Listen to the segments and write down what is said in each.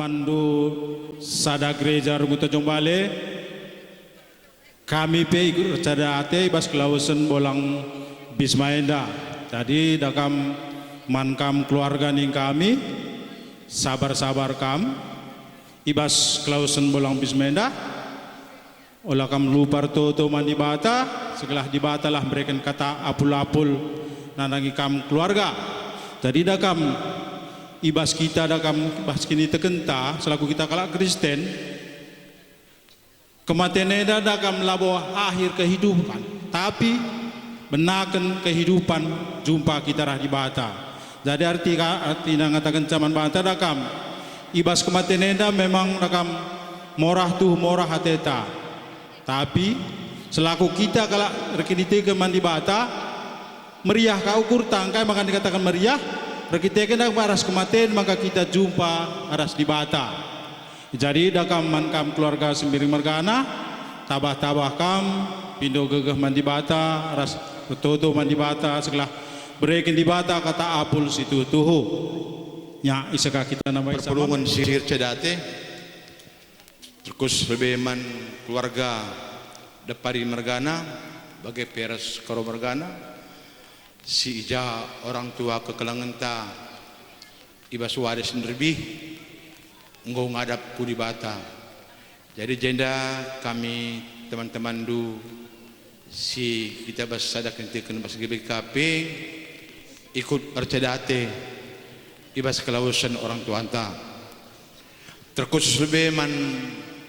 mandu sada gereja Ruguta Jombale kami pe ikut rencana ate bas kelausan bolang Bismaenda. Jadi dakam mankam keluarga ning kami sabar-sabar kam ibas kelausan bolang Bismaenda olah kam lupar toto mandi bata setelah di bata lah mereka kata apul-apul nanangi kam keluarga. Jadi dakam ibas kita dakam ibas kini tekenta selaku kita kalak Kristen kematian eda dakam labo akhir kehidupan tapi benakan kehidupan jumpa kita rah di bata. Jadi arti ngatakan zaman bata dakam ibas kematian eda memang dakam morah tuh morah hateta tapi selaku kita kalak rekini ke mandi bata meriah kau ukur tangkai maka dikatakan meriah. Kita kena aras kematian maka kita jumpa aras di bata. Jadi dakam mankam keluarga Sembiring Mergana tabah-tabah kam pindo gegeh mandi bata aras toto mandi bata setelah berekin di bata kata apul situ tuhu nya isaka kita namanya perpulungan sihir cedate terus lebeman keluarga Depari Mergana bagai peres karo Mergana si ija orang tua kekelangan ta ibas waris lebih ngau ngadap ku di bata. Jadi jenda kami teman-teman du si kita bas sadak nentikan bas GBKP ikut arcadate ibas kelausan orang tua anta terkhusus lebih man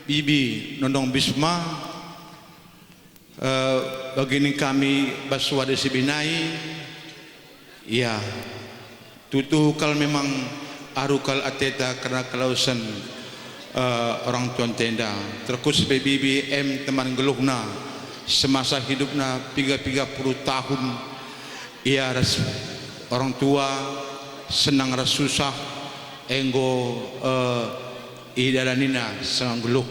bibi nondong Bisma begini kami bas waris binai. Ya, tutu kal memang arukal ateta karena kelausan orang tuan tenda. Terkus BBM teman geluhna semasa hidupna 30 tahun. Ia ras orang tua senang ras susah enggo idalanina senang geluh.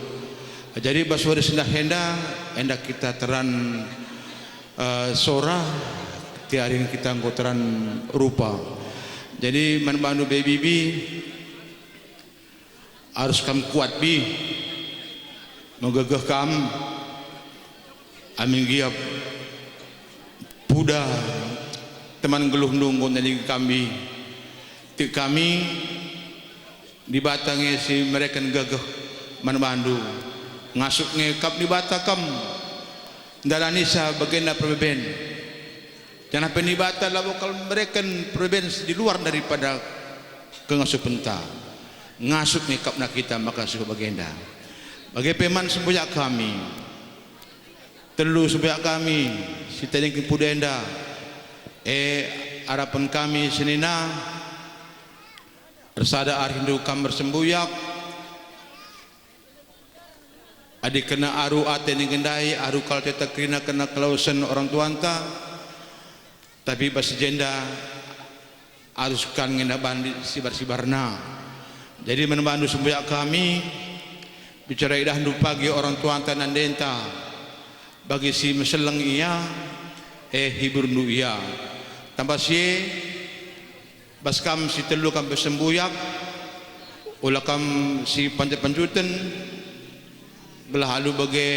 Jadi baswari sendah hendak kita teran sora tiarin kita ngkotoran rupa. Jadi manbandu baby harus kam kuat bi megegeh kam amin giap puda teman geluh nunggu dari kami ti kami dibatangi si mereka gegeh manbandu ngasuk ngekap di batakam dalanisa bagenda perbeben. Jangan penibatan lah kalau mereka prebensi di luar daripada kengasuh penta ngasuk nikap nak kita maka suka bagenda bagi peman semboyak kami telu semboyak kami si tading pudenda harapan kami senina bersada arindu kam bersemboyak adik kena aru ate ni gendai aru kal teta krina kena kelausan orang tuanta tapi bas jenda haruskan ngenda bandi sibar-sibarna. Jadi menembandu semboyak kami bicara idah ndu pagi orang tua tanan denta bagi si meseleng iya hibur ndu iya tambah si bas kam si telu kam bersemboyak ulah kam si panjat-panjutan belah halu bagi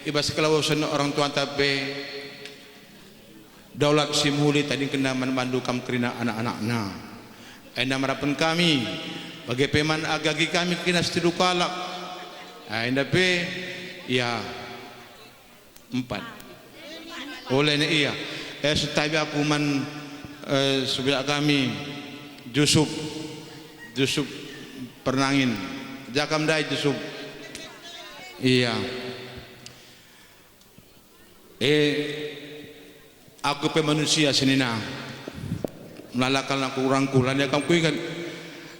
ibas kelausan orang tua tapi daulat simuli tadi kena memandu kam kerina anak-anakna. Enda marapan kami bagi peman agagi kami kena seteru kalak. Enda pe ya 4. Oleh ni iya. Setabi aku man sebelah kami Jusuf Pernangin. Jakam dai Jusuf. Iya. Aku pe manusia senina melalakan aku rangkulan dia kamu ingat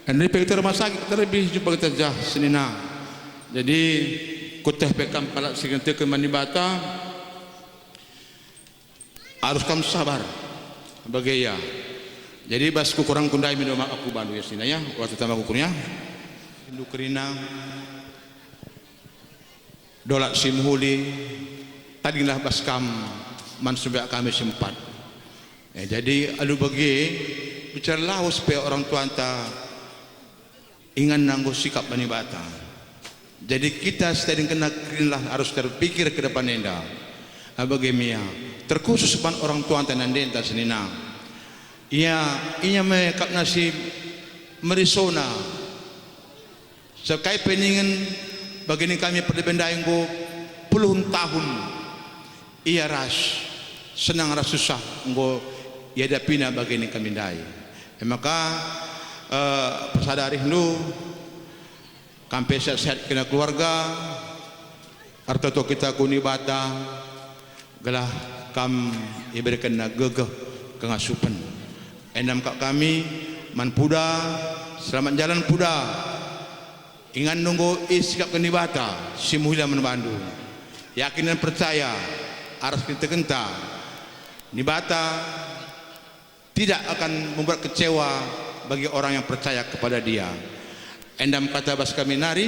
dan pe kita rumah sakit terlebih jumpa kita jah senina jadi kuteh pe kam palak sigente ke mandi bata harus kamu sabar bagai ya jadi bas ku kurang kundai minum aku bandu ya senina ya waktu tambah kukurnya hindu kerina dolat simhuli tadilah bas kam man subak kami sempat. Jadi alu bagi bicara laos pe orang tua anta ingan nanggo sikap banibata. Jadi kita sedang kena kerinlah harus terpikir ke depan enda. Bagaimana terkhusus pan orang tua tanan denta senina. Ia mekap nasi merisona. Sekai peningin begini kami perdebendai ngo puluhan tahun. Ia ras senang ras susah ngo ia dapina begini kami dai. Maka persadari nu kampe sehat kena keluarga arto to kita kuni bata gelah kam iberikan gegeh kengasupan endam kak kami man puda selamat jalan puda ingan nunggu isikap keni bata simuhila menbandu yakin dan percaya aras kita kenta ni bata tidak akan membuat kecewa bagi orang yang percaya kepada dia. Endam kata bas kami nari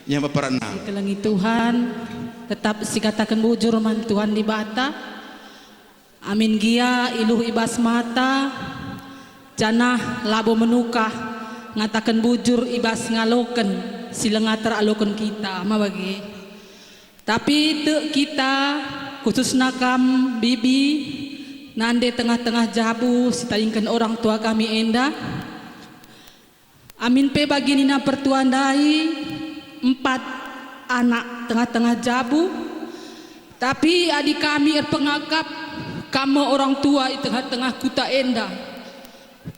nya peperanang. Kelangi Tuhan tetap sikatakan bujur man Tuhan di bata. Amin gia iluh ibas mata janah labo menukah ngatakan bujur ibas ngaloken silengater aloken kita ma bagi. Tapi te kita khususna kam bibi nande tengah-tengah jabu sitaingkan orang tua kami enda. Amin pe bagi nina pertuan dai 4 anak tengah-tengah jabu. Tapi adik kami pengakap kamu orang tua di tengah-tengah kuta enda.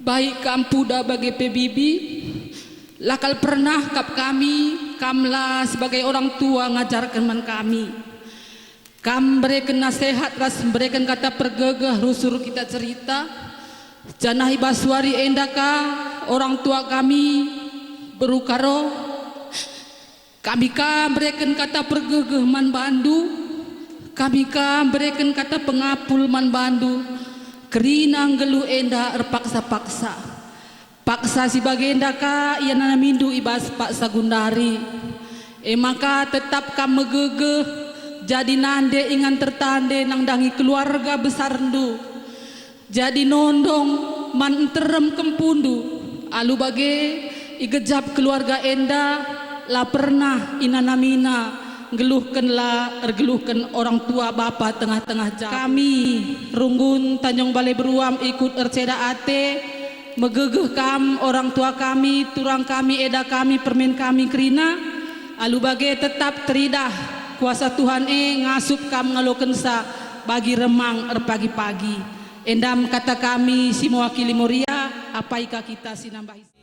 Baik kampuda bagi PBB lakal pernah kap kami kamlah sebagai orang tua ngajarkan man kami. Kam berikan nasihat ras berikan kata pergegah rusur kita cerita. Janah ibaswari endaka orang tua kami berukaro. Kami kam berikan kata pergegah man bandu. Kami kam berikan kata pengapul man bandu. Kerinang gelu enda erpaksa-paksa. Paksa si bagendaka ia nana mindu ibas paksa gundari. Maka tetap kam megegeh jadi nande ingan tertande nang dangi keluarga besar ndu. Jadi nondong man terem kempundu alu bage igejap keluarga enda la pernah inanamina geluhkan orang tua bapa tengah-tengah jam. Kami runggun Tanjung Balai Beruam ikut erceda ate megegeh kam orang tua kami turang kami eda kami permen kami kerina alu bage tetap teridah kuasa Tuhan ngasup kam ngaloken sa bagi remang pagi-pagi. Endam kata kami si mewakili Moria apa ika kita sinambah isi.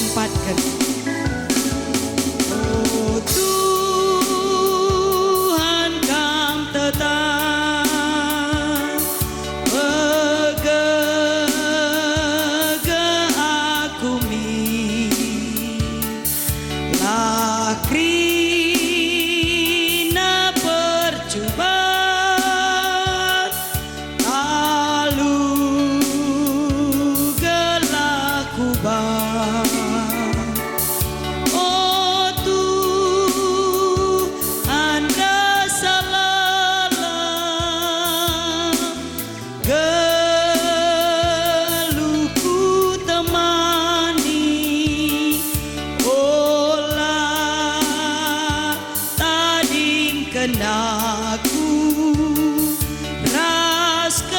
sempatkan. Oh Tuhan kang tetap begege aku mi lakrina percobaan lalu gelaku bang. Oh Tuhan rasa lelah geluhku temani olah tading kenaku raskan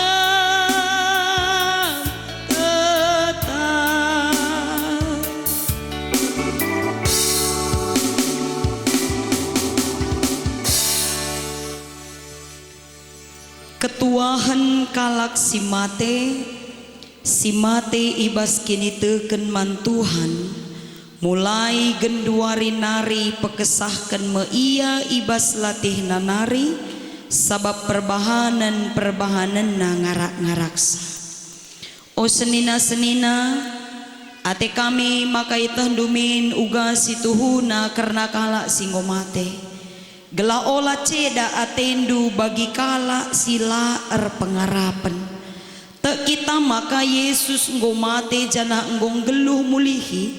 tetap. Ketuahan kalak si mate ibas kini teken man Tuhan mulai genduari nari pekesahkan me ia ibas latih nanari sabab perbahanan na ngarak-ngaraksa. O senina-senina ate kami makai tandumin uga situhuna karena kalak singgo mate gela ola ceda atendu bagi kala sila pengarapan te kita maka Yesus nggo mate jana nggong geluh mulihi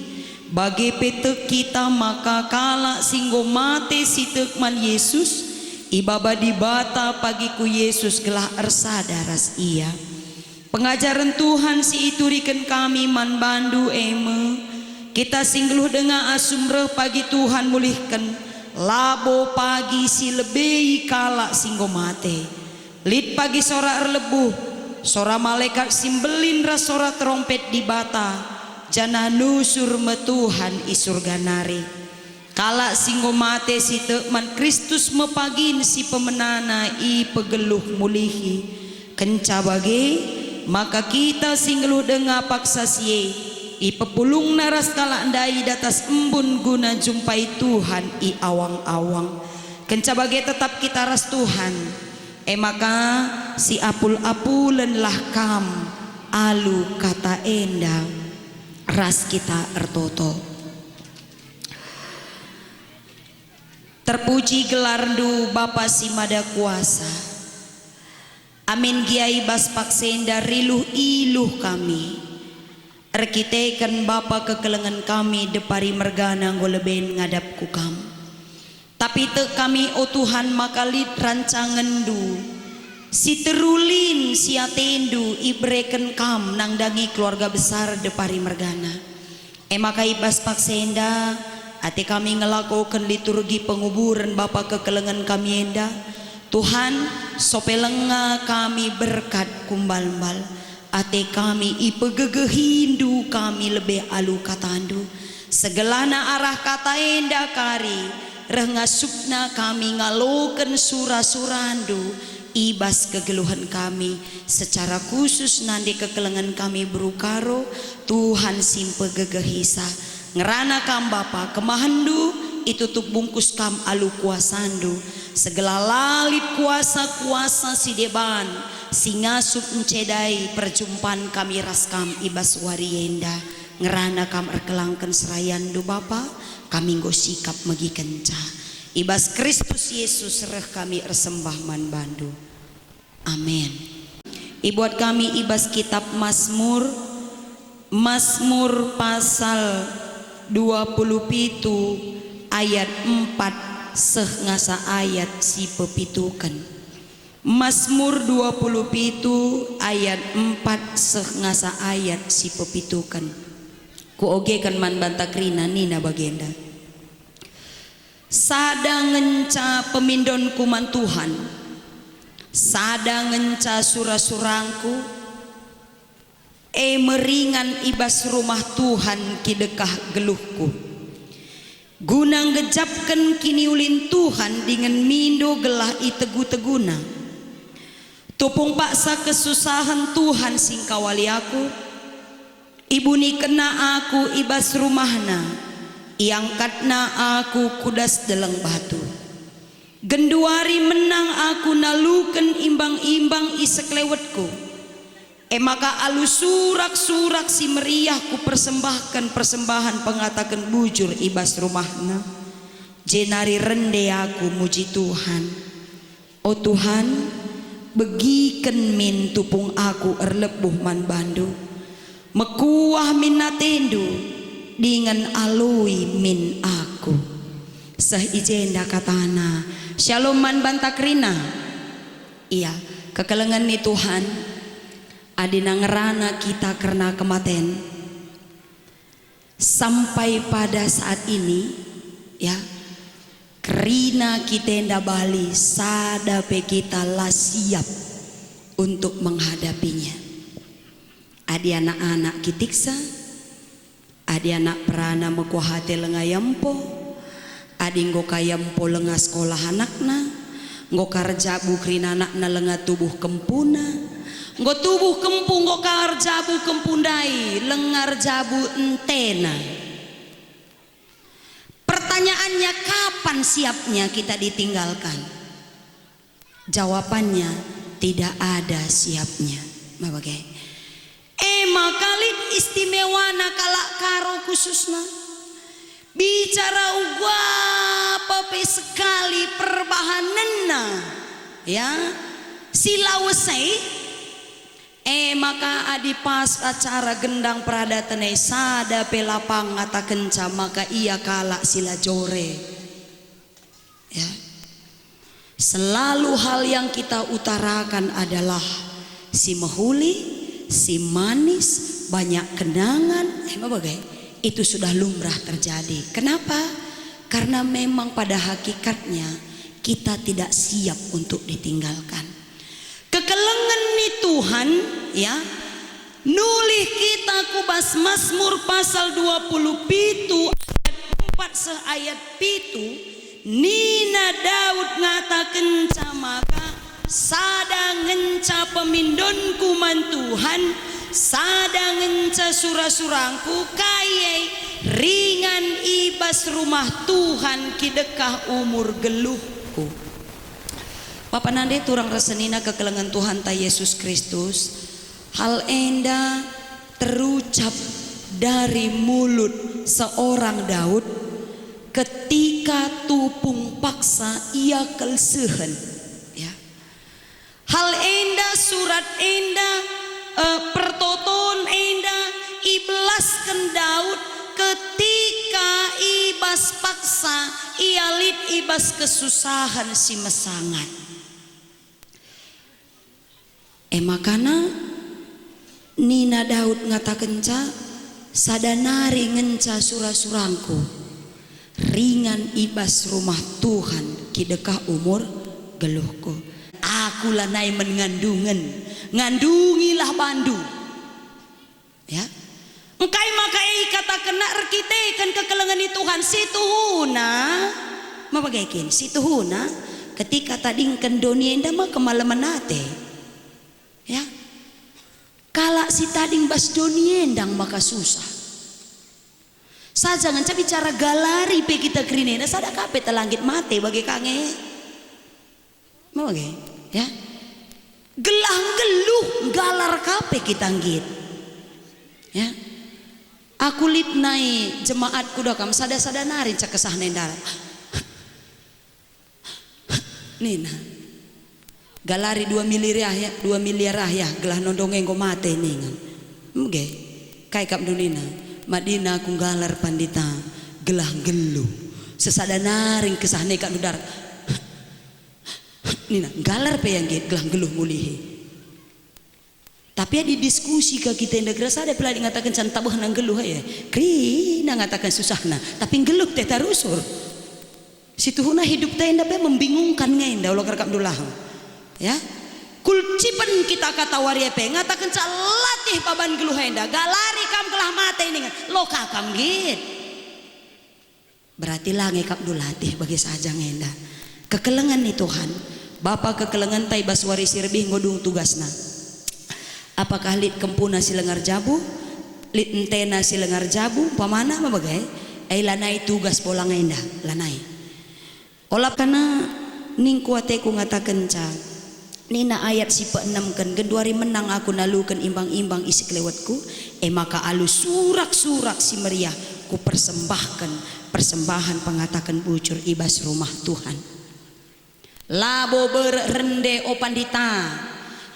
bagi pete kita maka kala singgo mate sitekman Yesus ibaba di bata pagiku Yesus gelah ersadaras ia pengajaran Tuhan si iturikan kami man bandu eme kita singgeluh dengan asumreh pagi Tuhan mulihkan labo pagi si lebih kala singgo mate lid pagi sora erlebuh sora malaikat simbelin rasora trompet di bata jana nusur metuhan isurga nari kala singgo mate si tekman Kristus mepagin si pemenana i pegeluh mulihi kenca bage maka kita singgeluh denga paksa sie i pepulung naras kala andai datas embun guna jumpai Tuhan i awang-awang kenca bage tetap kita ras Tuhan maka si apul-apulen lah kam alu kata enda ras kita ertoto. Terpuji gelardu Bapa si Mada Kuasa amin giai bas paksenda riluh iluh kami erkitekan Bapa kekelengan kami depari mergana ngoleben ngadap ku kam tapi te kami o Tuhan makalit rancangan du si terulin si atendu ibreken kam nangdangi keluarga besar depari mergana maka ibas paksenda ate kami ngelakukan liturgi penguburan Bapa kekelengan kami enda Tuhan sopelenga kami berkat kumbal-mbal ate kami ipegege hindu kami lebih alu katandu segelana arah kata enda kari rengasukna kami ngaloken sura-surandu ibas kegeluhan kami secara khusus nandi kekelengan kami berukaro Tuhan simpe gegehisa ngerana kam Bapa kemahandu itu tuk bungkus kam alu kuasandu segala lalit kuasa-kuasa si deban singasuk encedai perjumpaan kami raskam ibas warienda ngerana kam erkelangken serayandu Bapa kami nggo sikap megi kenca ibas Kristus Yesus reh kami ersembah man bandu amin. Ibuat kami ibas kitab Mazmur pasal 27 ayat 4 seh ngasa ayat si pepitukan Mazmur 27 ayat 4 seh ngasa ayat si pepitukan ku oge kan man bantakrina nina bagenda sada ngenca pemindon kuman Tuhan sada ngenca surah-surangku meringan ibas rumah Tuhan kidekah geluhku guna ngejapkan kini ulin Tuhan dengan mindo gelah itegu-teguna tupung paksa kesusahan Tuhan singkawali aku Ibu ni kena aku ibas rumahna, iangkatna aku kudas deleng batu. Genduari menang aku naluken imbang-imbang isek lewetku. Maka alu surak-surak si meriah ku persembahkan persembahan pengatakan bujur ibas rumahna. Jenari rende aku muji Tuhan. Oh Tuhan, begiken min tupung aku erlebuh man bandu. Mekuah min natendu dengan alui min aku. Sehijenda katana Shalom man bantakrina. Iya, kekelengan ni Tuhan adina ngerana kita karena kematen sampai pada saat ini ya, kerina kita nda bali sadape kita lah siap untuk menghadapinya. Adi anak-anak kitiksa, adi anak perana mekuahate lengayampo, adi ngokayampo lenga sekolah anakna, ngokarjabu krina anakna lenga tubuh kempuna, nggo tubuh kempung ngokarjabu kempundai lengar jabu entena. Pertanyaannya, kapan siapnya kita ditinggalkan? Jawabannya, tidak ada siapnya. Mabagai makalit istimewa nakala karo khususna bicara ugwa pape sekali perbahanenna ya silawesai maka adi pas acara gendang pradatane sada pelapang ngata kenca maka ia kala sila jore ya. Selalu hal yang kita utarakan adalah si mahuli, si manis, banyak kenangan, itu sudah lumrah terjadi. Kenapa? Karena memang pada hakikatnya kita tidak siap untuk ditinggalkan. Kekelengan ni Tuhan ya, nulih kita kubas Mazmur pasal 20 pitu ayat 4 seayat pitu, Nina Daud ngatakan maka sada ngenca pemindonku man Tuhan, sada ngenca surah-surangku kayai ringan ibas rumah Tuhan kidekah umur geluhku. Papa nande turang resenina kekelengan Tuhan ta Yesus Kristus, hal enda terucap dari mulut seorang Daud ketika tupung paksa ia kelsehen ya. Hal enda surat enda pertoton enda iblaskan Daud ketika ibas paksa ialit ibas kesusahan si mesangat. Makana Nina Daud ngatakan ca sadanari ngenca surah-surangku ringan ibas rumah Tuhan kidekah umur geluhku. Akulah nai mengandungan ngandungilah bandu ya engkai makai kata kena rekite kan kekelengan di Tuhan situhuna mabagaikin situhuna ketika tadingkan dunia indah mah kemalaman nate ya kala si tading bas dunia endang maka susah saja nganca bicara galari pe kita kerinena sada kape telangit mate bagi kange mau bagi ya gelang geluh galar kape kita nggit ya aku lip nai jemaat kudakam sada nari cak kesah nendara nina galari 2 miliar ya gelah nondonge ngo mate ningan mge kai kap dunina madina aku galar pandita gelah geluh sesada naring kesah nekat dudar nina galar pe yang git gelang geluh mulihi tapi di diskusi ke kita indah gerasa ada peladi ngatakan can tabuh nang geluh ya krina ngatakan susahna tapi geluh teh tarusur situhuna hidup teh indah pe membingungkan ngenda ulah kerekam dulah ya kulcipen kita kata waria pe ngatakan can latih paban geluh indah galari kam kelah mate ini lo kakam git berarti lange kap dulatih bagi saja ngenda kekelengan nih Tuhan Bapa kekelengan tai baswari sirbih ngodung tugasna apakah lit kempuna si lengar jabu lit entena si lengar jabu pamana mabagai lanai tugas bolang enda lanai olap kana ning kuate ku ngatakan ca nina ayat si pe-6 genduari menang aku nalukan imbang-imbang isi kelewatku maka alu surak-surak si meriah ku persembahkan persembahan pengatakan bujur ibas rumah Tuhan labo berrende opandita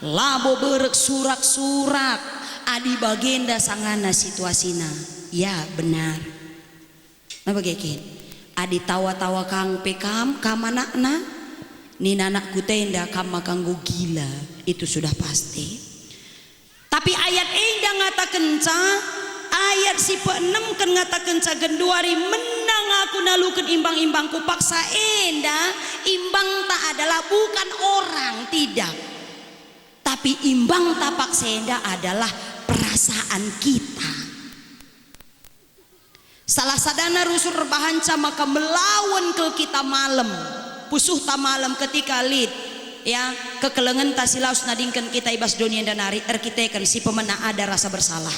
labo berek surak-surak adi bagenda sangana situasina ya benar apa gekin adi tawa-tawa kang pekam kamanakna ni anakku tenda kam kanggo gila itu sudah pasti tapi ayat indah ngatakan ca ayat si pe-6 kan ngatakan ca genduari menang aku nalukan imbang-imbang ku paksa indah imbang tak adalah bukan orang tidak tapi imbang tapak senda adalah perasaan kita. Salah sadana rusur rebahanca maka melawan ke kita malam pusuh ta malam ketika lid ya kekelengan tasilaus nadingkan kita ibas dunia dan hari erkitekan si pemena ada rasa bersalah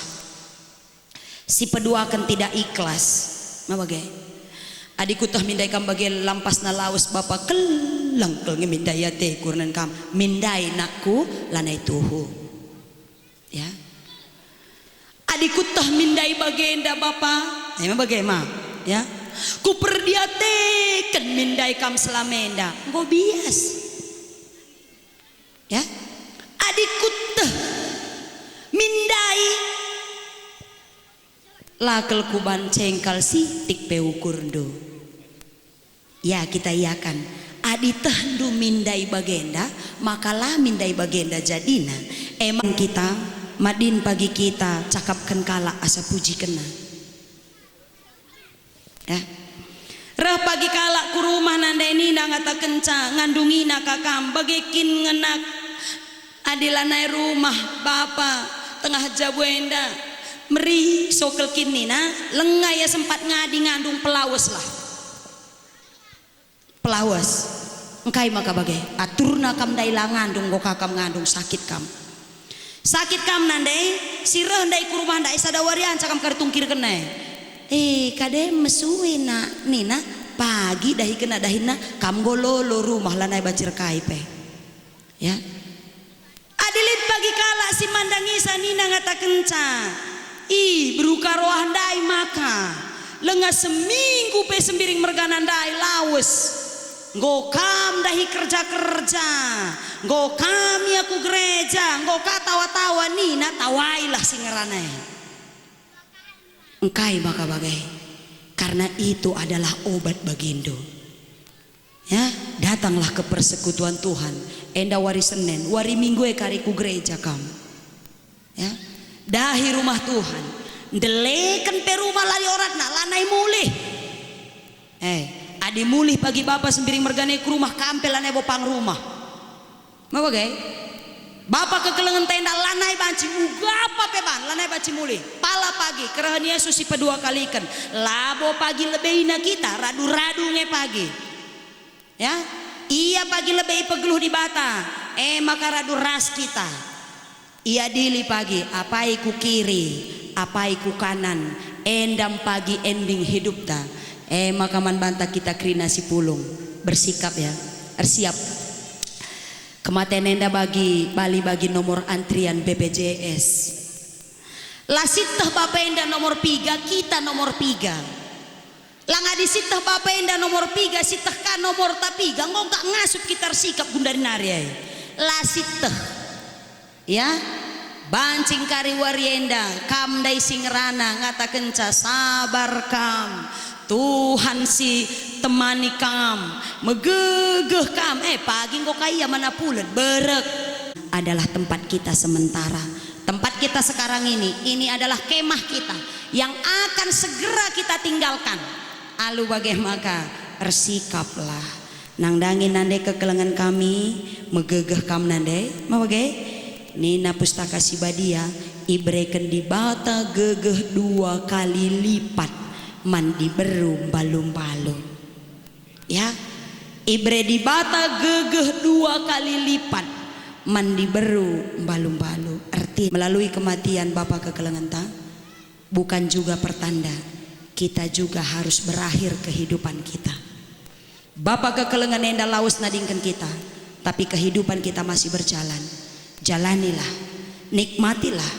si pedua akan tidak ikhlas mabagai adiku tah mindai kam bagai lampas na laus bapa kelang kel mindai teh kurnan kam mindai nakku lanai tuhu ya adiku tah mindai bagenda bapa emang bagaimana ya ku perdiatekan mindai kam selamenda go bias ya adiku tah mindai lakel kuban cengkal sitik peukurndo ya kita iakan adi tehdu mindai bagenda makalah mindai bagenda jadina emang kita madin pagi kita cakapkan kala asa puji kena ya rah pagi kala ku rumah nandai nina ngata kenca ngandungi kakam bagekin ngenak adilanai rumah bapa tengah jabuenda meri sokel kini na lengah ya sempat ngadi ngandung pelawas lah pelawas engkai maka bagai aturna kam daila ngandung go kakam ngandung sakit kam nandai sirah ndai ku rumah ndai sadawarian cakam kartungkir kena kade mesuwe na nina pagi dahi kena dahina kam gololo rumah lanai bacir kaipe ya adilit pagi kala si mandangisa nina ngata kenca beruka roh ndai maka lengah seminggu pe sembiring merganan ndai lawes nggo kam dahi kerja nggo kami aku gereja nggo ka tawa-tawa nina tawailah singerane engkai maka bagai karena itu adalah obat bagindo ya datanglah ke persekutuan Tuhan enda wari Senin wari Minggu kariku gereja kam ya dahi rumah Tuhan delekan pe rumah lali oratna lanai mulih adi mulih pagi bapak sembiring mergane ke rumah kampel lanai bopang rumah mau bagai bapak kekelengan tenda lanai banci ugapa peban lanai banci mulih pala pagi kerahan Yesus si pedua kalikan labo pagi lebih na kita radu-radu nge pagi ya iya pagi lebih pegeluh di bata maka radu ras kita ia dili pagi apai ku kiri apai ku kanan endam pagi ending hidup ta maka man banta kita krina si pulung bersikap ya siap kematian enda bagi Bali bagi nomor antrian BPJS lasitah bapak enda nomor 3 kita nomor 3 langa disitah bapak enda nomor 3 sitah ka nomor tapiga ngok ngasup kita sikap gundari nari lasitah ya bancing kari warienda kam dai singrana ngata kenca sabar kam Tuhan si temani kam megegeh kam pagi kok kaya mana pulen berek adalah tempat kita sementara tempat kita sekarang ini adalah kemah kita yang akan segera kita tinggalkan alu bagaimana ersikaplah nangdangi nande kekelengan kami megegeh kam nande mau bagai nina pustaka sibadia ibreken di bata gegeh 2 kali lipat mandi beru balum-balum ya ibre di bata gegeh 2 kali lipat mandi beru balum-balum arti melalui kematian Bapak kekelengan ta bukan juga pertanda kita juga harus berakhir kehidupan kita. Bapa kekelengan enda laus nadingkan kita, tapi kehidupan kita masih berjalan. Jalanilah, nikmatilah,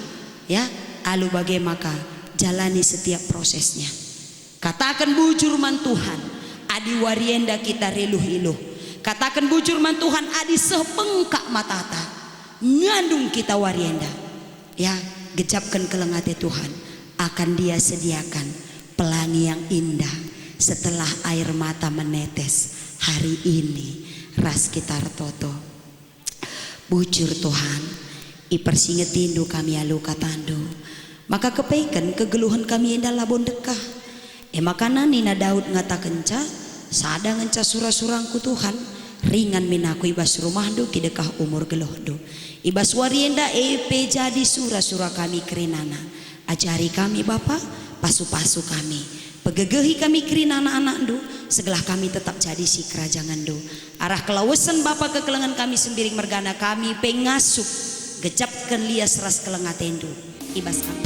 ya. Alu bagai maka jalani setiap prosesnya. Katakan bujur man Tuhan, adi warienda kita reluh iluh. Katakan bujur man Tuhan, adi sepengkak matata ngandung kita warienda. Ya, gecapkan kelengate Tuhan, akan Dia sediakan pelangi yang indah setelah air mata menetes hari ini. Ras kita toto bujur Tuhan, ipersingetindu kami alu katandu, maka kepeikan kegeluhan kami indah labon dekah. Makanan Nina Daud ngatakenca sada ngenca surah-surangku Tuhan, ringan minaku ibas rumahdu kidekah umur gelohdu. Ibas warienda EP jadi surah-surah kami kerinana. Ajari kami Bapa, pasu-pasu kami, pegegehi kami kerinana anak-andu, segelah kami tetap jadi si kerajaan do. Arah kelawesan Bapa kekelengan kami sembiring mergana kami pengasup, gecapkan lias ras kelengatendu ibas kami.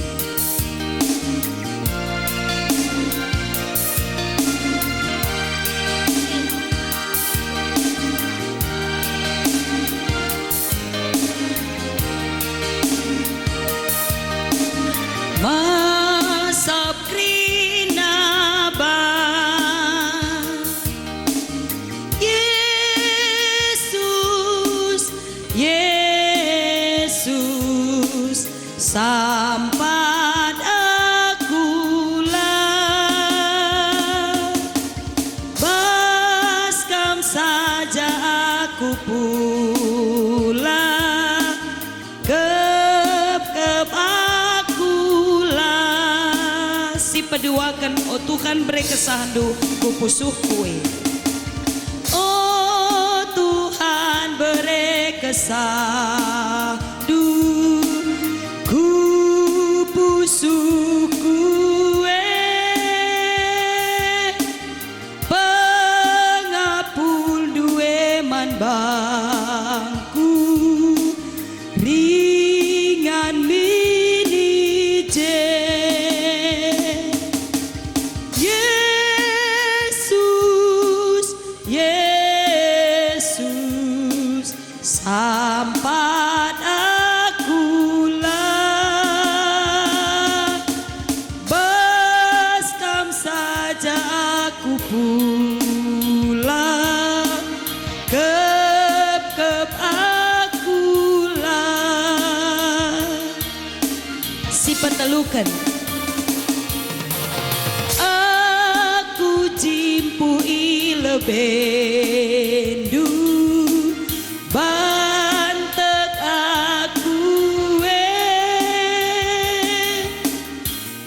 Masap krinaban Yesus, Yesus sampat akulah, baskam saja aku pula, kep peduakan oh Tuhan beri kesandu kupusuh kue. Oh Tuhan beri kesandu kupusuh kue, pengapul due man bangku ringan mini je. Sampat akulah, baskam saja aku pula, kep akulah. Si petelukan aku jimpui lebendu, bantek aku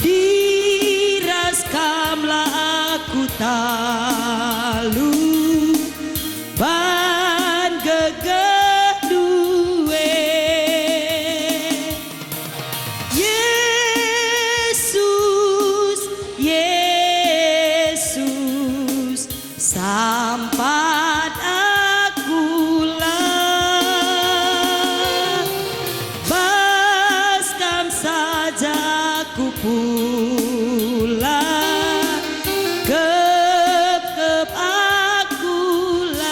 diraskamlah aku talu, ban gegedue. Yesus, Yesus sampat aku pula, kep akulah.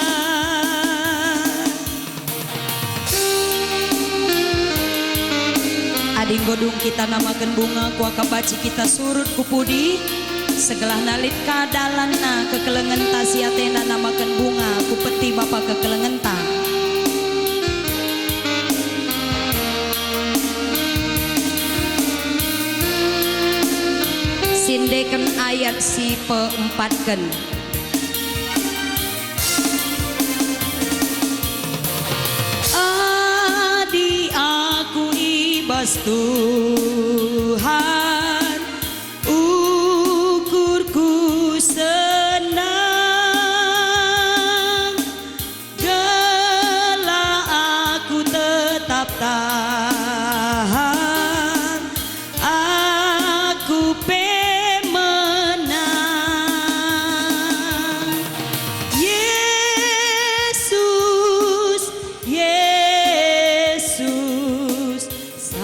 Ading godung kita namakan bunga, kuaka baci kita surut kupudi, segelah nalit kadalana kekelengan tasiatena namakan bunga, kupeti Bapa kekelengan ta. Sindekan ayat si peempatkan. Adi aku ibas Tuhan, ukurku senang, gelah aku tetap tahan, aku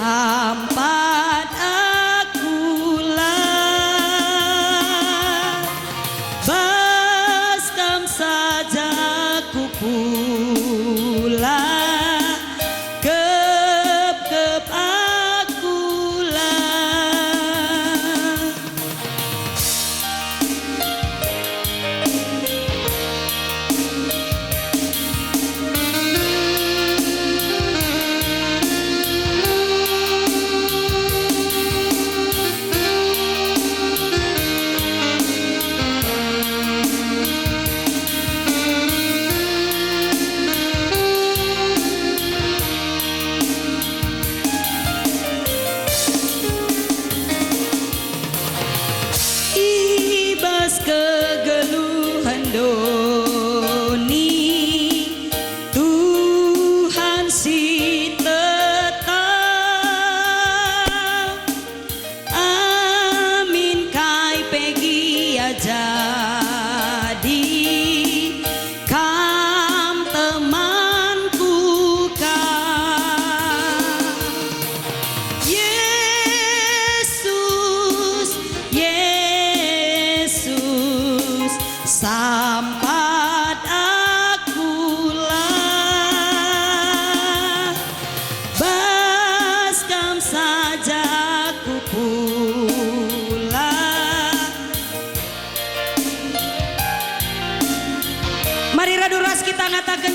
sampat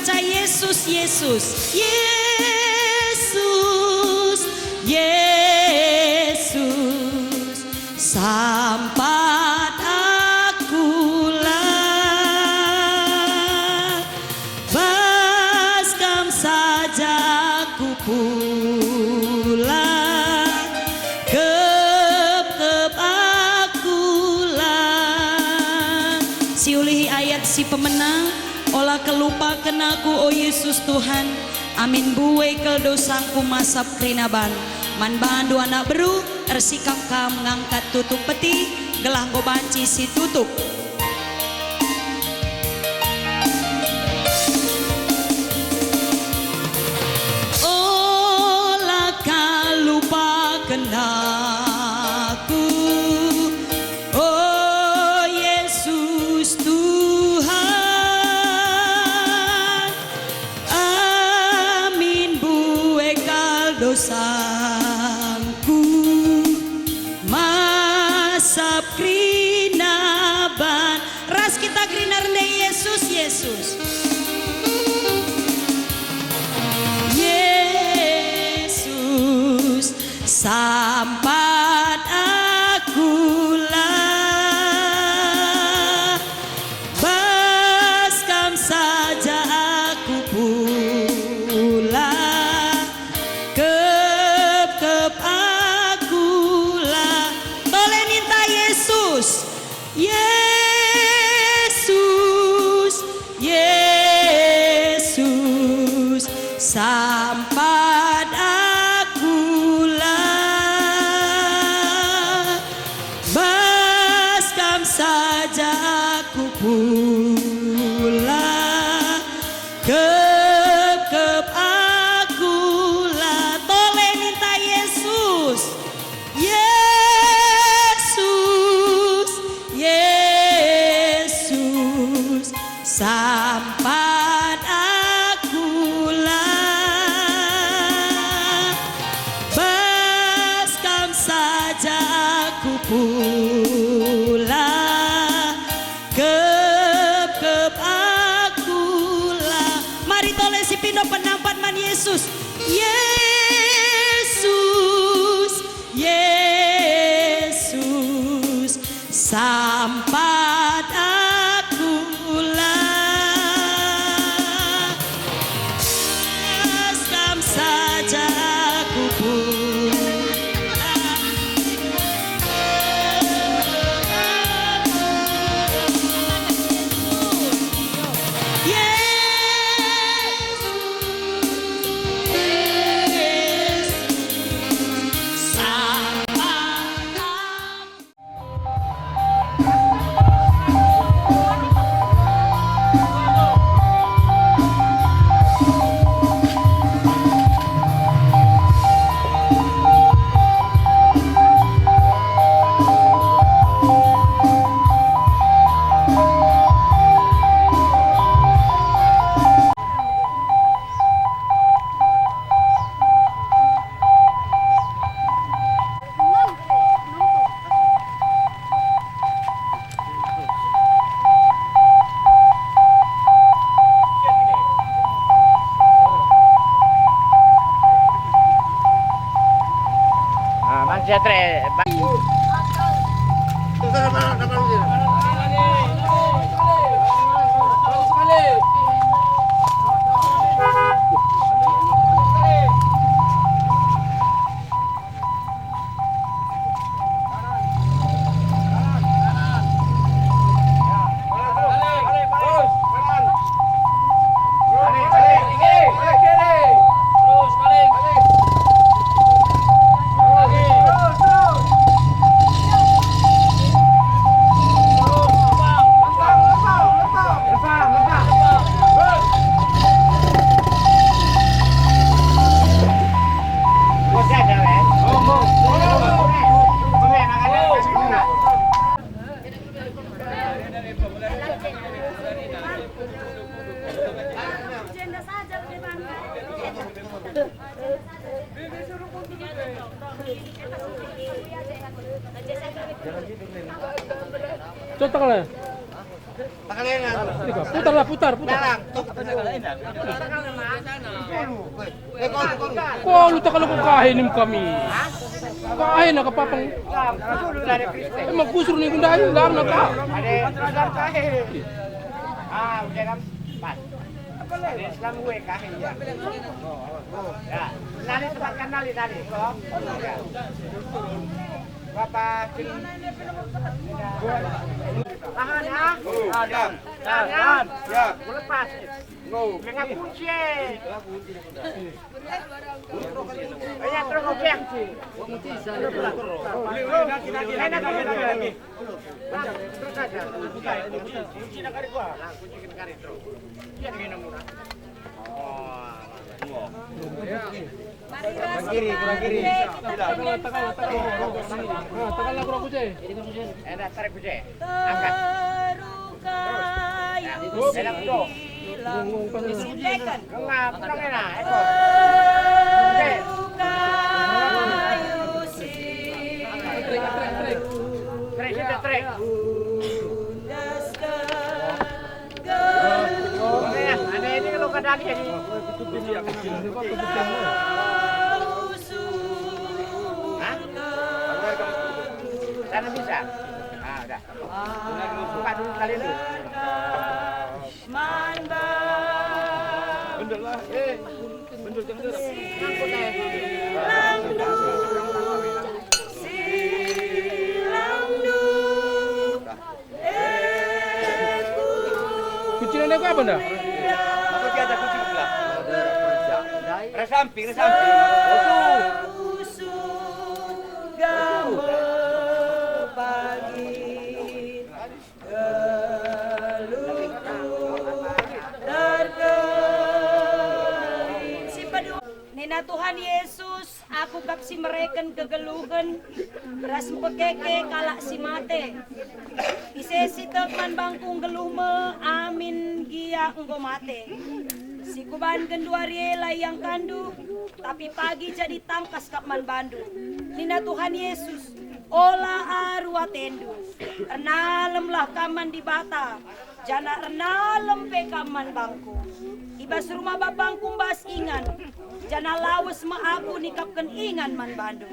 baca Yesus, Yesus, Yesus, Yesus, sampat akulah, baskom saja aku pulang, kep akulah. Siulihi ayat si pemenang, olah kelupakan aku oh Yesus Tuhan, amin buwe kel dosangku masap krinaban, man bandu anak beru, ersikam kam ngangkat tutup peti, gelah go banci si tutup. Olah kalupakan aku, oh Yesus Tuhan, amin buekal dosaku, masap krinaban, ras kita krina rendah Yesus, Yesus, Yesus, sampat akulah, baskom saja aku pulang, kep akulah, toleh minta Yesus, Yesus, Yesus, sampat akulah, baskom saja aku pulang, kep akulah, toleh minta Yesus, Yesus, Yesus, sampat akulah, baskom saja aku pulang, kep akulah. Mari toleh si pino penampan man Yesus, Yesus, Yesus, sampat akulah, baskom saja aku pulang, Yesus, sampat Contoh lah. Putar. Kau lu tak kalau kau kahinim kami. Kahin nak papang. Emang kusur ni gundahin lang nak kah? Udah kan? Pas. Islam gue kahin ya. Ya, nari tempatkan nari. Kok? Bapak tahan ya. Tahan. Ya, lepas. Dengan kunci. Ayo terus objek. Terus saja. Kunci nak kari gua. Kunci kita kari terus. Dia minum murah. Kiri. Tekan kurang kucai. Ada tarik kunci. Angkat. Enak dong. Enggak, kurang enak. Trek. Ada ini kalau kadang ini. Sana bisa. Udah. Buka dulu kali ini. Bener lah. Bener jangan kucing ini apa dah? Aku dia ada kucing belah. Resamping. Nina Tuhan Yesus, aku kapsi mereken kegeluhan, beras pekeke kalak si mate. Isesi tekman bangkung geluh me, amin gia engko mate. Si kuban kendua riela yang kandu, tapi pagi jadi tangkas kapman bandu. Nina Tuhan Yesus, olah arwah tendu, ernalemlah kaman di bata, jana ernalem pe kaman bangku. Ibas rumah babangku bas ingan, jana lawas ma aku nikapkan ingan man bandu.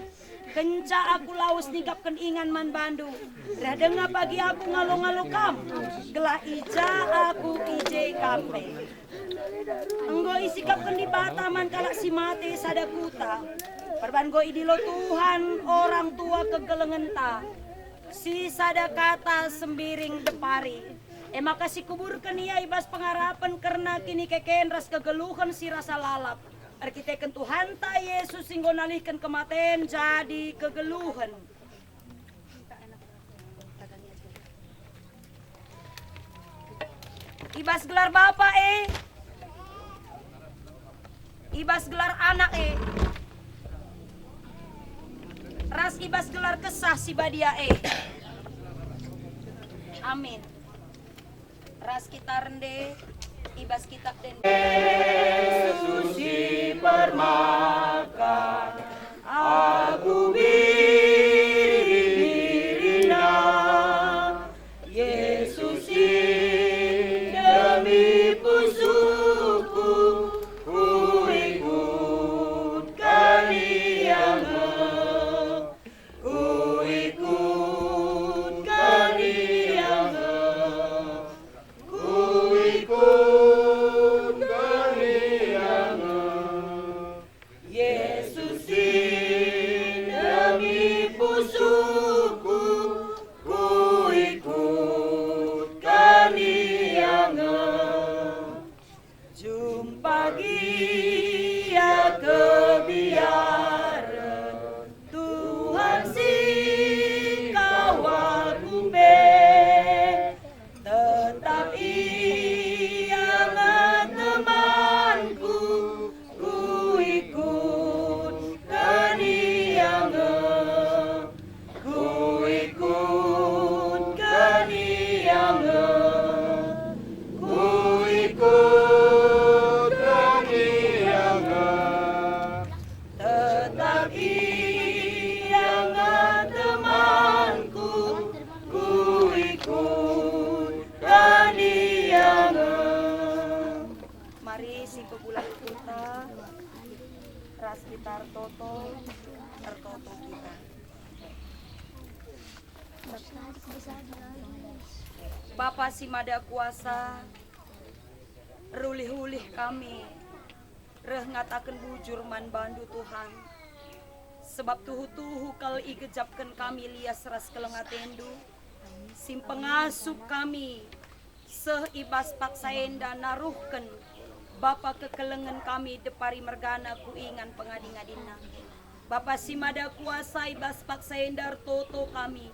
Kenca aku lawas nikapkan ingan man bandu. Dah dengar pagi aku ngalo-ngalo kam, gelah ija aku ije kampe. Enggo isikapkan di bata man kalak si mate sadakuta. Perban go idilo Tuhan orang tua kegelengan ta. Si sadakata sembiring depari. Makasih kuburkan ia ibas pengharapan karena kini keken ras kegeluhan si rasa lalap. Arkiteken Tuhan ta Yesus singgo nalihkan kematian jadi kegeluhan. Ibas gelar bapak ibas gelar anak ras ibas gelar kesah si badia amin. Ras kita rende, ibas kitab den. Yesus dipermakan, aku birina. Yesus demi pusuku, ku ikutkan Dia-Mu, ku ikutkan Dia-Mu. Ikut kita, ras kita artoto kita. Bapa si Mada Kuasa, rulih-ulih kami, reh ngatakan bujur man bandu Tuhan. Sebab tuhu-tuhu kal igejapkan kami lias ras kelengatendu, sim pengasup kami, seh ibas paksaenda naruhken, Bapa kekelengan kami depari mergana kuingan pengading-adina. Bapa si Mada Kuasa ibas paksaenda toto kami,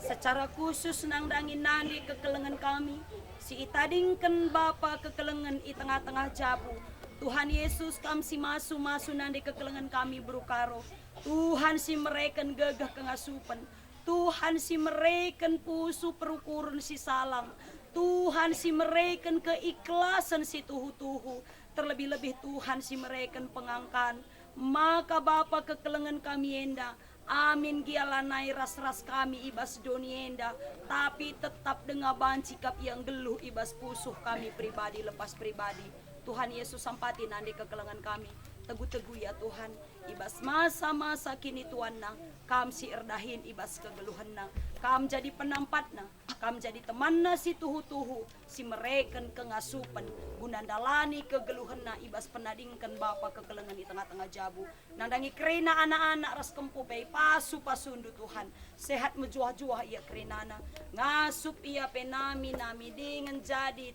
secara khusus nang dangin nandi kekelengan kami, si itadingken Bapa kekelengan i tengah-tengah jabu. Tuhan Yesus kam si masu nandi kekelengan kami berukaro. Tuhan si mereken gagah kengasupan. Tuhan si mereken pusu perukurun si salang. Tuhan si mereken keikhlasan si tuhu-tuhu. Terlebih-lebih Tuhan si mereken pengangkan. Maka Bapa kekelengan kami enda, amin gialanai ras-ras kami ibas donienda, tapi tetap dengan bancikap yang geluh ibas pusuh kami pribadi lepas pribadi. Tuhan Yesus sampati nandi kekelengan kami, teguh-teguh ya Tuhan, ibas masa-masa kini Tuhan nang, kam si erdahin ibas kegeluhan nang, kam jadi penampatna, kam jadi temanna si tuhu-tuhu, si mereken kengasupan, gunandalani kegeluhan na ibas penadingkan Bapa kekelengan di tengah-tengah jabu, nandangi kerena anak-anak ras kempu pei pasu-pasundu Tuhan, sehat mejuah-juah ia kerenana, ngasup ia penami-nami dengan jadi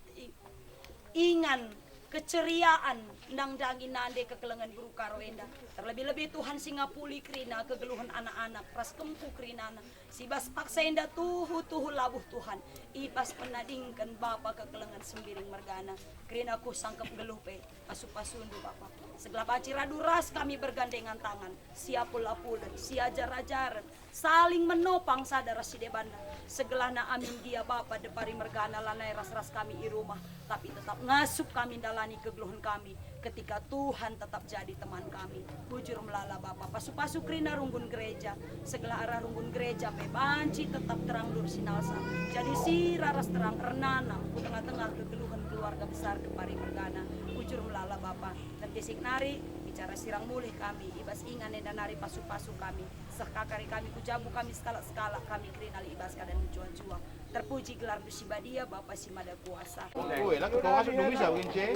ingan keceriaan nang dangi nande kekelengan guru karoenda. Terlebih-lebih Tuhan singapuli krina kegeluhan anak-anak ras kempu krinana sibas paksaenda tuhu labuh Tuhan ibas penadingkan Bapa kekelengan sembiring mergana krina ku sangkep geluh pe pasu-pasundu Bapa segala baci raduras kami bergandengan tangan siapul-apulen siajar-ajaran saling menopang sadara si debana segelana amin dia Bapa depari mergana lanai ras-ras kami i rumah tapi tetap ngasup kami dalani kegeluhan kami ketika Tuhan tetap jadi teman kami. Bujur melala Bapa pasu-pasu krina runggun gereja segala arah runggun gereja pe banci tetap terang dur sinalsa jadi si raras terang renana ku tengah-tengah kegeluhan keluarga besar depari mergana. Bujur melala Bapa dan tisik nari bicara sirang mulih kami ibas ingan dan nari pasu-pasu kami sekakari kami kujabu kami skala-skala kami kerinali ibas dan jual-jual terpuji gelar Dusibadia Bapa si Mada Kuasa. Oi, lang kau masuk dulu bisa wince.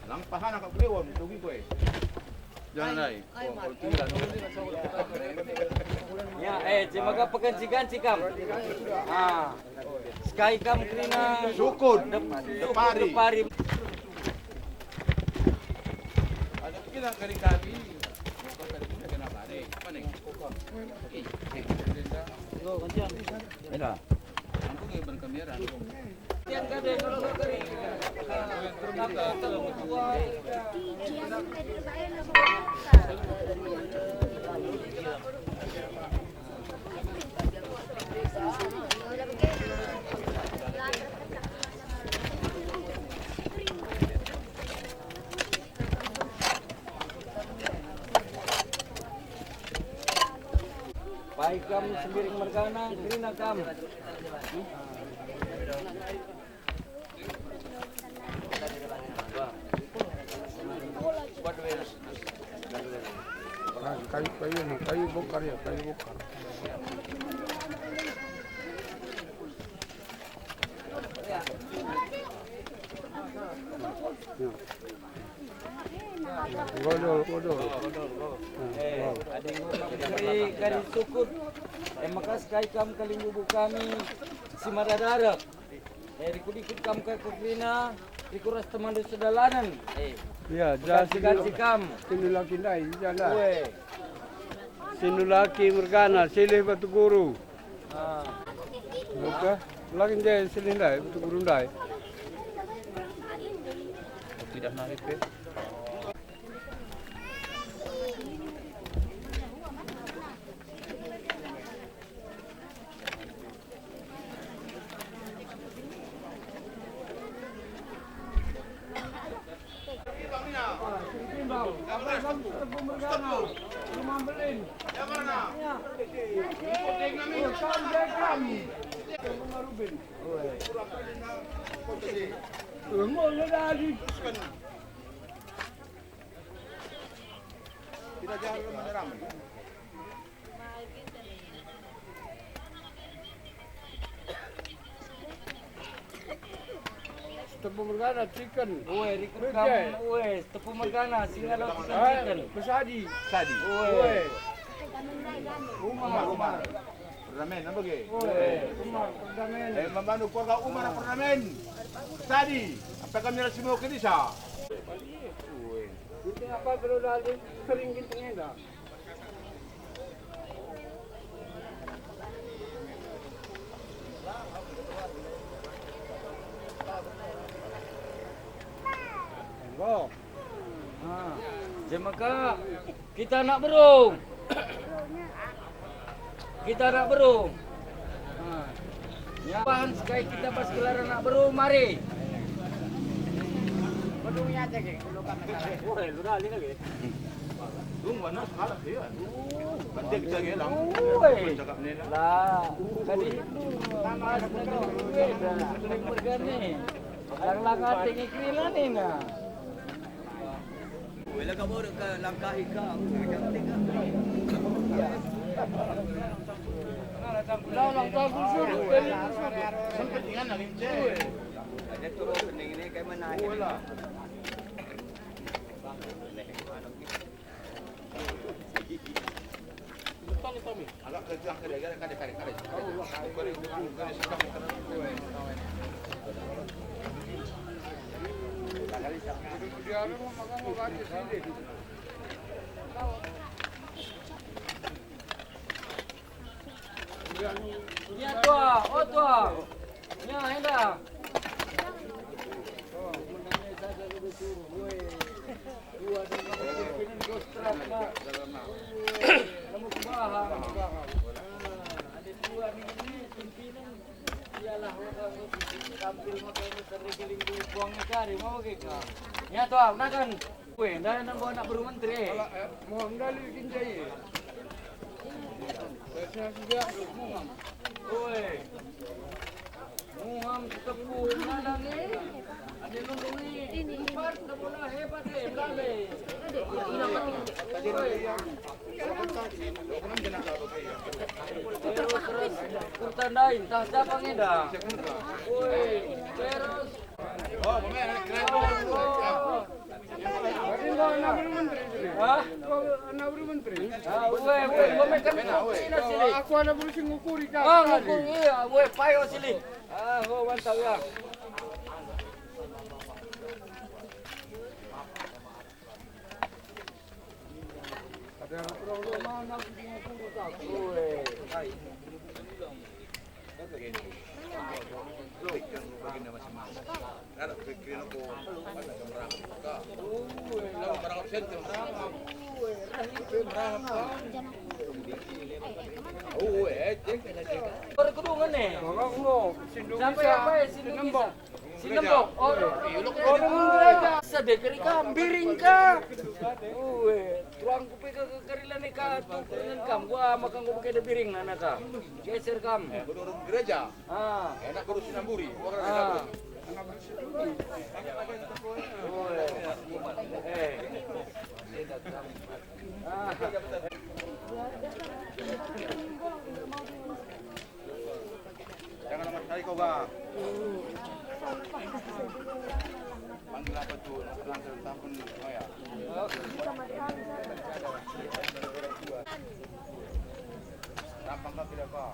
Lang pahan nak beliau dulu kue. Jangan naik. Ya, cimaga peganci-ganci kam. Ah, sky kam krina. Sukun, depari. Ada kita kali-kali. Kenapa nih? Apa nih? Go, kancian. Eda. Aku nggak berkamera. Yang gede kalau kering. Terbuka kalau tua. Baik kam sembiring mergana, gerina kam. Kayu bokar ya, kayu bokar. Godol. Ada yang dari syukur. Makas kai kam kalinggubu kami si Madadarap. Dikut-ikut kam ke Kukrina, dikuras teman di sedalanan. Ya, ganti kam. Sinulaki dai, janda. Sinulaki mergana, silih batu guru. Oke, lagi dia silih dai, batu guru dai. Tidak naik pe. Kita jalan mana ramai. Tepung mergana chicken. Uwe, rekrut kamu. Uwe, tepung mergana singa laut ikan chicken. Pesadi. Sadi. Uwe. Rumah. Perdamen apa ke? Uwe, rumah perdamen. Membantu keluarga Umar perdamen. Sadi. Apa kami harus semua ke desa? Itu apa kalau dah sering gintengnya dah. Go. Jemaka, kita nak berung. Kita nak berung. Ya, bahan sekali kita pas gelaran nak berung, mari. Bedungnya aja geng, dulu kan masalah. Woi, lu dah lihat lagi. Mana sekarang dia? Penting kita gelang. Woi. Lah, tadi itu nama duit dah. Sering bergani. Lang-lang tinggi krilan ni nah. Wala ka mo ka langkahi ka ang ganti ka. Lang tagusun. Sampai tinggal nak ince. Ada turun pening ini kay manahin. Wala. Agak kerja kare. Ya tua, oh tua. Ya hendak. Dua dengan kini gostrak nak. Kamu kebahang. Ada dua ni pimpinan. Ialah orang tampil makanya terregeling buang cari mau ke ka. Ya tua, makan. Weh, dah nak bawa nak beru menteri. Mohon dali kinjai. Saya sudah mohon. Weh. Muham tepung mana ni? Ada nunggu ni. Hebat, dah bola hebat ni. Belale. Terus tertandain. Tak siapa ngedang. Woi, terus. Oh, pemain keren. Anak baru menteri. Hah? Anak baru menteri. Woi, mekan sini. Aku anak baru ngukuri kau. Ngukur iya. Woi, payo sini. Mantap ya. Ada orang mana ngukuri kau. Woi. Perkedungan ni. Sampai apa ya sini nembok. Sinembok. Sedek kerika biring ka. Tuang kupi ke kerilan ni ka tu dengan kam. Gua makan gua pakai biring nana ka. Geser kam. Berurung gereja. Enak kurus sinamburi. Jangan lama sekali kau bang. Panggil apa tu? Lantar tahun ya. Gampang tak tidak kau?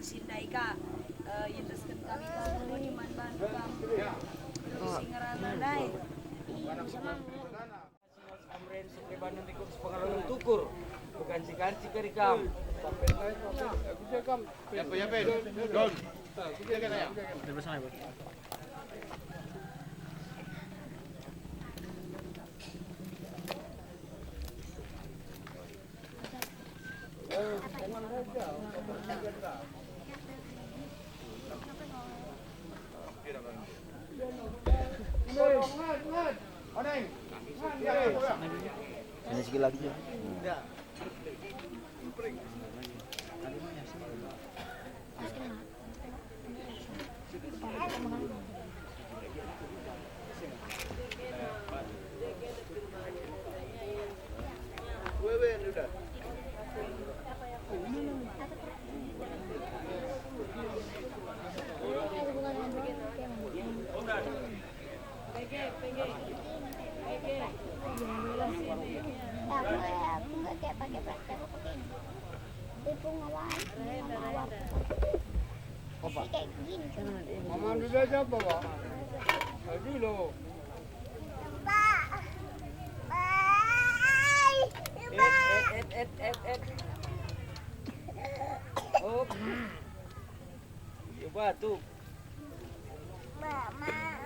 Sindai ka, yendeskan kami kami man bantu kamu. Singarana dai. Amren Sukebanan ikut pengalaman tukur. Bukan si kerikam. Sampai naik aku cakap. Ya Ben. Don. Kita kan ya. Oneng. Hanya sikit lagi je. Aku nggak kayak pakai praktek tipu ngawal kayak gini Aman dulu siapa, Pak? Tadi lo. Pak Oh. Ya batu. Mama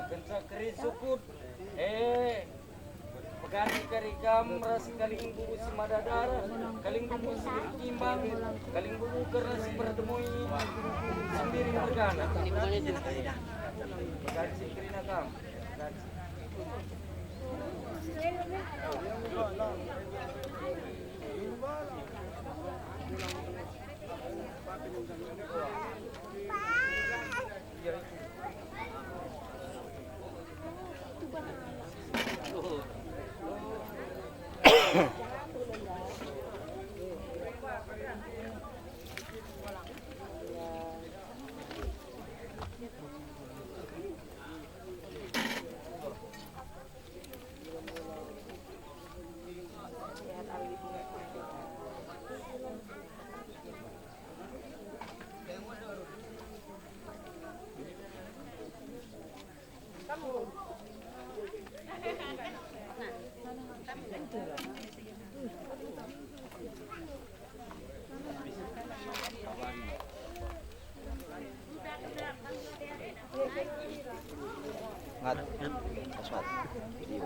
Kenca keri sukut. Pegani karikam ras kaling bubu si madadara, kaling bubu si timbang, kaling bubu karena si berdemui sendiri bergana. Pegani si kerina kam. Ngat. Aswat. Video.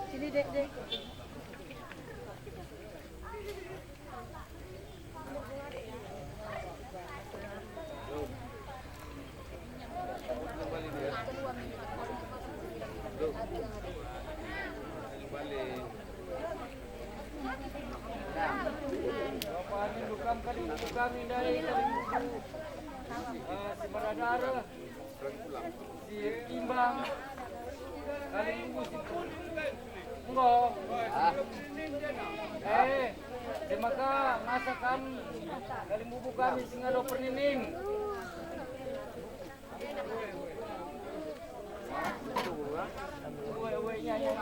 Sini dek. Kami dari si Baradara, si Timbang, kaling bubu si enggak. Si Maka masakan kaling bubu kami singalo pernining. Uwe-uwenya ya.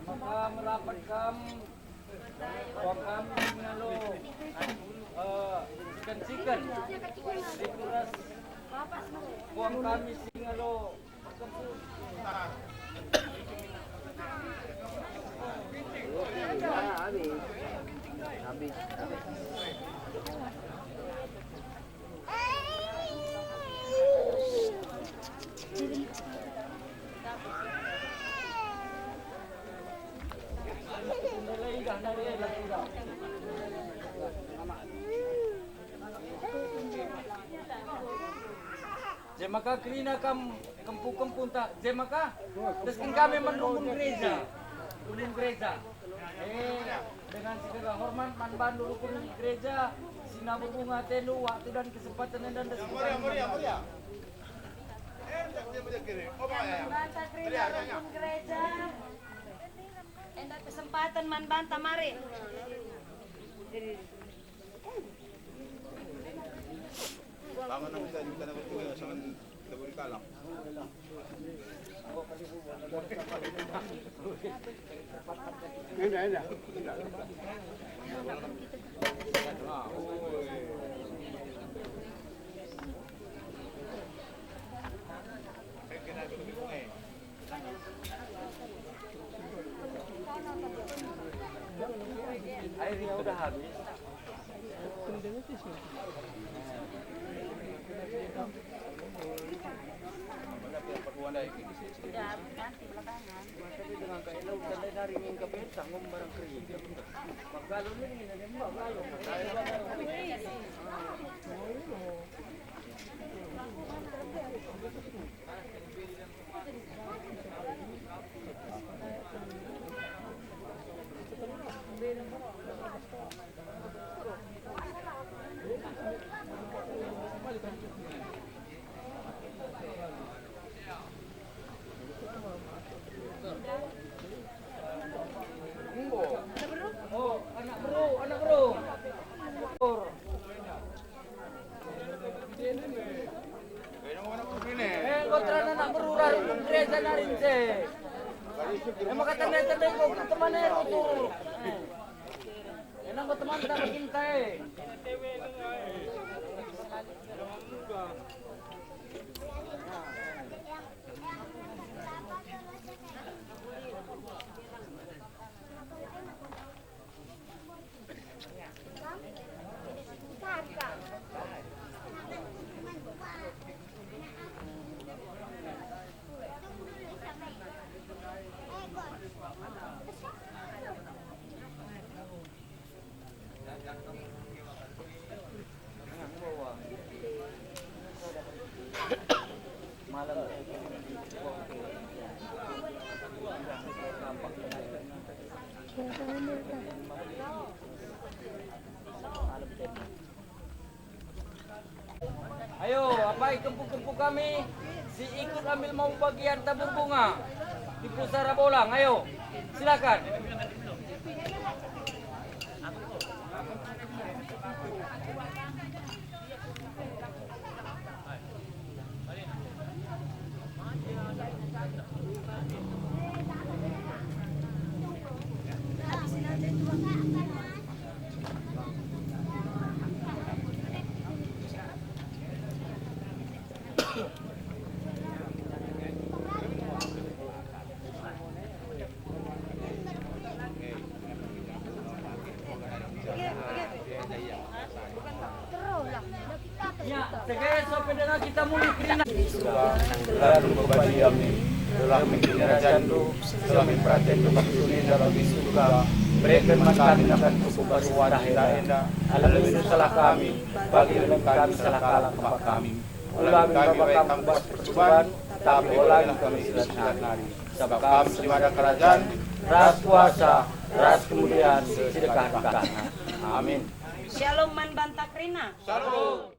Maka merapat kami ngalo sikan dikuras buang kami singalo habis Jemaka krina kampung tak jemaka deskin kami menunggu gereja dengan segala hormat manban dulu pun gereja sinabu bunga telu waktu dan kesempatan dan deskin gereja endak kesempatan man banta mari. Bangun na bisa kita na bertugas sa labor kalang. Ini. Airnya udah habis. Dengan kailau kita dari minggu ke sanggup barang kering. Magalu ni magalu. Oh, anak bro. Kontran anak berurar gereja narince. Emang kata tanda kok teman tur. Enang kok teman tak kintai. Ayo, apa kempu-kempu kami si ikut ambil mau bagian tabur bunga di Pusara Bolang. Ayo, silakan. Ya, segera sampai dengan kita mulai kerina. Lalu berbagi kami selama kerajaan lu, selama perhatian lu maksudnya dalam surga. Berikan kami akan cukup bersuara henda, alam itu salah kami, bagi kami salah kalah kepada kami. Ulangi bapak kami buat percobaan, tapi ulangi kami silahkan hari. Sebab kami ada kerajaan, ras kuasa, ras kemuliaan, sedekah. Amin. Shalom Man Bantakrina. Shalom.